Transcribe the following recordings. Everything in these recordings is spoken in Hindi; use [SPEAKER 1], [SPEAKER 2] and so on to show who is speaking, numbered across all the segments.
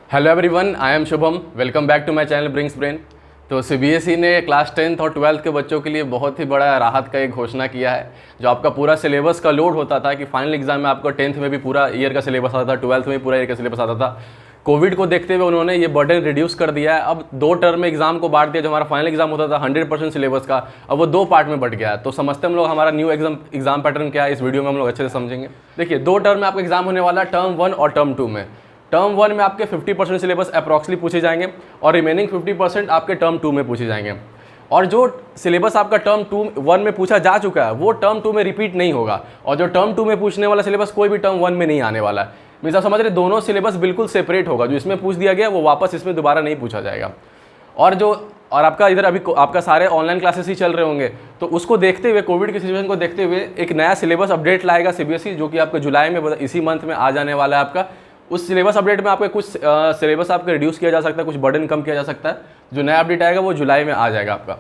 [SPEAKER 1] Hello everyone, I am Shubham. Welcome back to my channel brings brain. तो सीबीएसई ने क्लास 10th और 12th के बच्चों के लिए बहुत ही बड़ा राहत का एक घोषणा किया है। जो आपका पूरा सिलेबस का लोड होता था कि फाइनल एग्जाम में आपका 10th में भी पूरा ईयर का सिलेबस आता था, 12th में भी पूरा ईयर का सिलेबस आता था। कोविड को देखते हुए उन्होंने ये बर्डन रिड्यूस कर दिया है। अब 2 टर्म में एग्जाम को बांट दिया। जो हमारा फाइनल एग्जाम होता था 100% सिलेबस का, अब वो 2 पार्ट में बट गया है। तो समझते हम लोग हमारा न्यू एग्जाम पैटर्न क्या है, इस वीडियो में हम लोग अच्छे से समझेंगे। देखिए, 2 टर्म में आपका एग्जाम होने वाला है, टर्म 1 और टर्म 2 में। टर्म 1 में आपके 50% सिलेबस अप्रॉक्सली पूछे जाएंगे और रिमेनिंग 50% आपके टर्म 2 में पूछे जाएंगे। और जो सिलेबस आपका टर्म 1 में पूछा जा चुका है वो टर्म 2 में रिपीट नहीं होगा, और जो टर्म 2 में पूछने वाला सिलेबस कोई भी टर्म 1 में नहीं आने वाला है। मीन्स आप समझ रहे, दोनों सिलेबस बिल्कुल सेपरेट होगा। जो इसमें पूछ दिया गया वो वापस इसमें दोबारा नहीं पूछा जाएगा। और आपका इधर अभी आपका सारे ऑनलाइन क्लासेस ही चल रहे होंगे, तो उसको देखते हुए, कोविड की सिचुएशन को देखते हुए एक नया सिलेबस अपडेट लाएगा सीबीएसई, जो कि आपके जुलाई में, इसी मंथ में आ जाने वाला है आपका। उस सिलेबस अपडेट में आपके कुछ सिलेबस आपका रिड्यूस किया जा सकता है, कुछ बर्डन कम किया जा सकता है। जो नया अपडेट आएगा वो जुलाई में आ जाएगा आपका।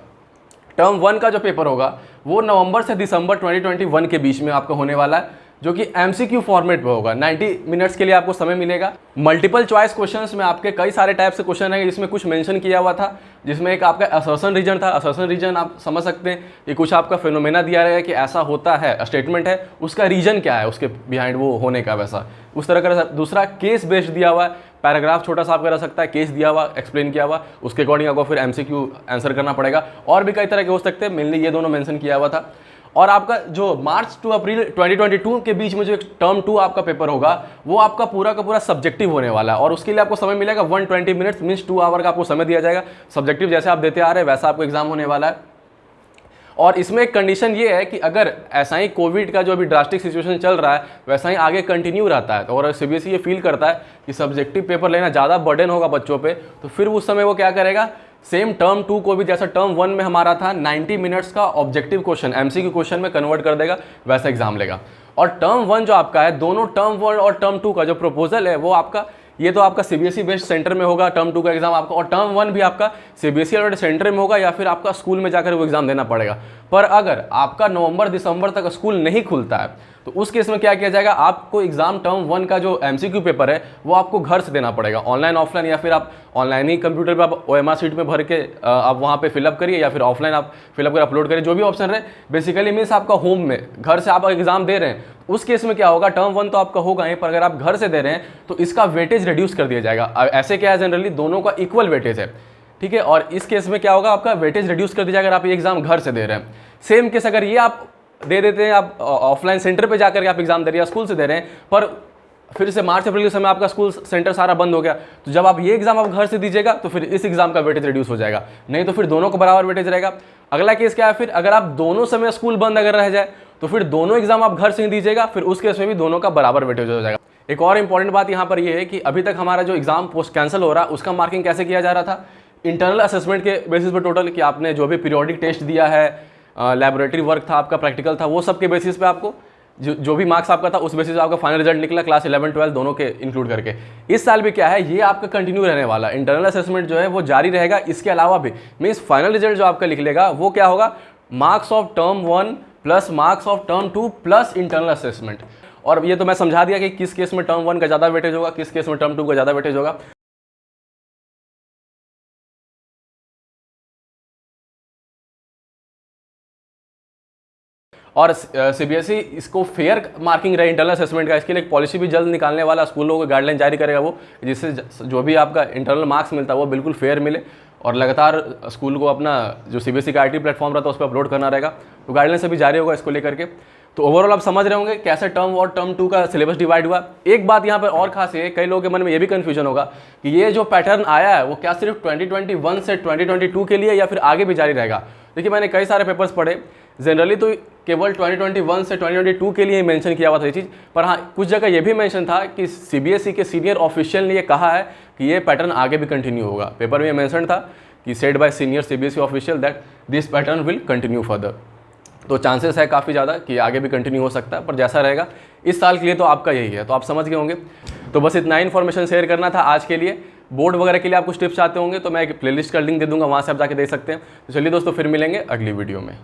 [SPEAKER 1] टर्म 1 का जो पेपर होगा वो नवंबर से दिसंबर 2021 के बीच में आपका होने वाला है, जो कि एमसीक्यू फॉर्मेट पे होगा। 90 मिनट्स के लिए आपको समय मिलेगा। मल्टीपल चॉइस क्वेश्चंस में आपके कई सारे टाइप से क्वेश्चन है, जिसमें कुछ मेंशन किया हुआ था, जिसमें एक आपका असर्शन रीजन था। असर्शन रीजन आप समझ सकते हैं कि कुछ आपका फिनोमेना दिया रहेगा कि ऐसा होता है, स्टेटमेंट है, उसका रीजन क्या है, उसके बिहाइंड वो होने का, वैसा उस तरह का। दूसरा केस बेस्ड दिया हुआ है, पैराग्राफ छोटा सा आपका रह सकता है, केस दिया हुआ, एक्सप्लेन किया हुआ, उसके अकॉर्डिंग आपको फिर एमसीक्यू आंसर करना पड़ेगा। और भी कई तरह के हो सकते हैं, मेनली ये दोनों मेंशन किया हुआ था। और आपका जो मार्च टू अप्रैल 2022 के बीच में जो एक टर्म 2 आपका पेपर होगा वो आपका पूरा का पूरा सब्जेक्टिव होने वाला है, और उसके लिए आपको समय मिलेगा 120 मिनट्स, मीन्स 2 आवर का आपको समय दिया जाएगा। सब्जेक्टिव जैसे आप देते आ रहे हैं वैसा आपको एग्जाम होने वाला है। और इसमें एक कंडीशन ये है कि अगर ऐसा ही कोविड का जो अभी ड्रास्टिक सिचुएशन चल रहा है वैसा ही आगे कंटिन्यू रहता है, तो और सीबीएसई ये फील करता है कि सब्जेक्टिव पेपर लेना ज़्यादा बर्डन होगा बच्चों पे, तो फिर उस समय वो क्या करेगा, सेम टर्म 2 को भी जैसा टर्म 1 में हमारा था 90 मिनट्स का ऑब्जेक्टिव क्वेश्चन एमसीक्यू क्वेश्चन में कन्वर्ट कर देगा, वैसा एग्जाम लेगा। और टर्म 1 जो आपका है, दोनों टर्म 1 और टर्म 2 का जो प्रपोजल है वो आपका, ये तो आपका सीबीएसई बेस्ड सेंटर में होगा टर्म 2 का एग्जाम आपका, और टर्म 1 भी आपका सीबीएसई वाले सेंटर में होगा या फिर आपका स्कूल में जाकर वो एग्जाम देना पड़ेगा। पर अगर आपका नवंबर दिसंबर तक स्कूल नहीं खुलता है तो उस केस में क्या किया जाएगा, आपको एग्जाम टर्म 1 का जो एमसीक्यू पेपर है वो आपको घर से देना पड़ेगा, ऑनलाइन ऑफलाइन, या फिर आप ऑनलाइन ही कंप्यूटर पे आप ओएमआर शीट में भर के आप वहाँ पे फिलअप करिए, या फिर ऑफलाइन आप फिलअप कर अपलोड करिए, जो भी ऑप्शन रहे। बेसिकली मीन्स आपका होम में, घर से आप एग्जाम दे रहे हैं, उस केस में क्या होगा, टर्म 1 तो आपका होगा ही, पर अगर आप घर से दे रहे हैं तो इसका वेटेज रिड्यूस कर दिया जाएगा। ऐसे क्या है, जनरली दोनों का इक्वल वेटेज है, ठीक है। और इस केस में क्या होगा, आपका वेटेज रिड्यूस कर दिया जाएगा अगर आप ये एग्जाम घर से दे रहे हैं। सेम केस अगर ये आप दे देते हैं, आप ऑफलाइन सेंटर पे जाकर के आप एग्जाम दे रहे हैं, स्कूल से दे रहे हैं, पर फिर से मार्च अप्रैल के समय आपका स्कूल सेंटर सारा बंद हो गया, तो जब आप ये एग्जाम आप घर से दीजिएगा तो फिर इस एग्जाम का वेटेज रिड्यूस हो जाएगा, नहीं तो फिर दोनों को बराबर वेटेज रहेगा। अगला केस क्या है, फिर अगर आप दोनों समय स्कूल बंद अगर रह जाए तो फिर दोनों एग्जाम आप घर से ही दीजिएगा, फिर उस केस में भी दोनों का बराबर वेटेज हो जाएगा। एक और इंपॉर्टेंट बात यहाँ पर यह है कि अभी तक हमारा जो एग्जाम पोस्ट कैंसिल हो रहा है उसका मार्किंग कैसे किया जा रहा था, इंटरनल असेसमेंट के बेसिस पर टोटल, कि आपने जो भी पीरियोडिक टेस्ट दिया है, लैबोरेटरी वर्क था आपका, प्रैक्टिकल था, वो सब के बेसिस पे आपको जो भी मार्क्स आपका था उस बेसिस पे आपका फाइनल रिजल्ट निकला, क्लास 11 12 दोनों के इंक्लूड करके। इस साल भी क्या है, ये आपका कंटिन्यू रहने वाला, इंटरनल असेसमेंट जो है वो जारी रहेगा। इसके अलावा भी मीन्स फाइनल रिजल्ट जो आपका निकलेगा वो क्या होगा, marks of term 1 plus marks of term 2 plus internal assessment. और ये तो मैं समझा दिया कि किस केस में टर्म 1 का ज़्यादा वेटेज होगा, किस केस में टर्म 2 का ज़्यादा वेटेज होगा। और सीबीएसई इसको फेयर मार्किंग रहे इंटरनल असेसमेंट का, इसके लिए एक पॉलिसी भी जल्द निकालने वाला, स्कूलों को गाइडलाइन जारी करेगा वो, जिससे जो भी आपका इंटरनल मार्क्स मिलता है वो बिल्कुल फेयर मिले, और लगातार स्कूल को अपना जो सीबीएसई का आईटी प्लेटफॉर्म रहता है उस पर अपलोड करना रहेगा। तो गाइडलाइन से भी जारी होगा इसको लेकर के। तो ओवरऑल आप समझ रहे होंगे कैसे टर्म और टर्म 2 का सिलेबस डिवाइड हुआ। एक बात यहाँ पर और खास है, कई लोगों के मन में ये भी कन्फ्यूजन होगा कि ये जो पैटर्न आया है वो क्या सिर्फ 2021 से 2022 के लिए या फिर आगे भी जारी रहेगा। देखिए, मैंने कई सारे पेपर्स पढ़े, जनरली तो केवल 2021 से 2022 के लिए मेंशन किया हुआ था ये चीज़, पर हाँ कुछ जगह ये भी मेंशन था कि सीबीएसई के सीनियर ऑफिशियल ने ये कहा है कि ये पैटर्न आगे भी कंटिन्यू होगा। पेपर में ये मेंशन था कि said bye senior CBSE official that this pattern will continue further. तो चांसेस है काफ़ी ज़्यादा कि आगे भी कंटिन्यू हो सकता है, पर जैसा रहेगा इस साल के लिए तो आपका यही है। तो आप समझ गए होंगे। तो बस इतना इन्फॉर्मेशन शेयर करना था आज के लिए। बोर्ड वगैरह के लिए आप कुछ टिप्स चाहते होंगे तो मैं एक प्लेलिस्ट का लिंक दे दूंगा, वहाँ से आप जाके देख सकते हैं। तो चलिए दोस्तों, फिर मिलेंगे अगली वीडियो में।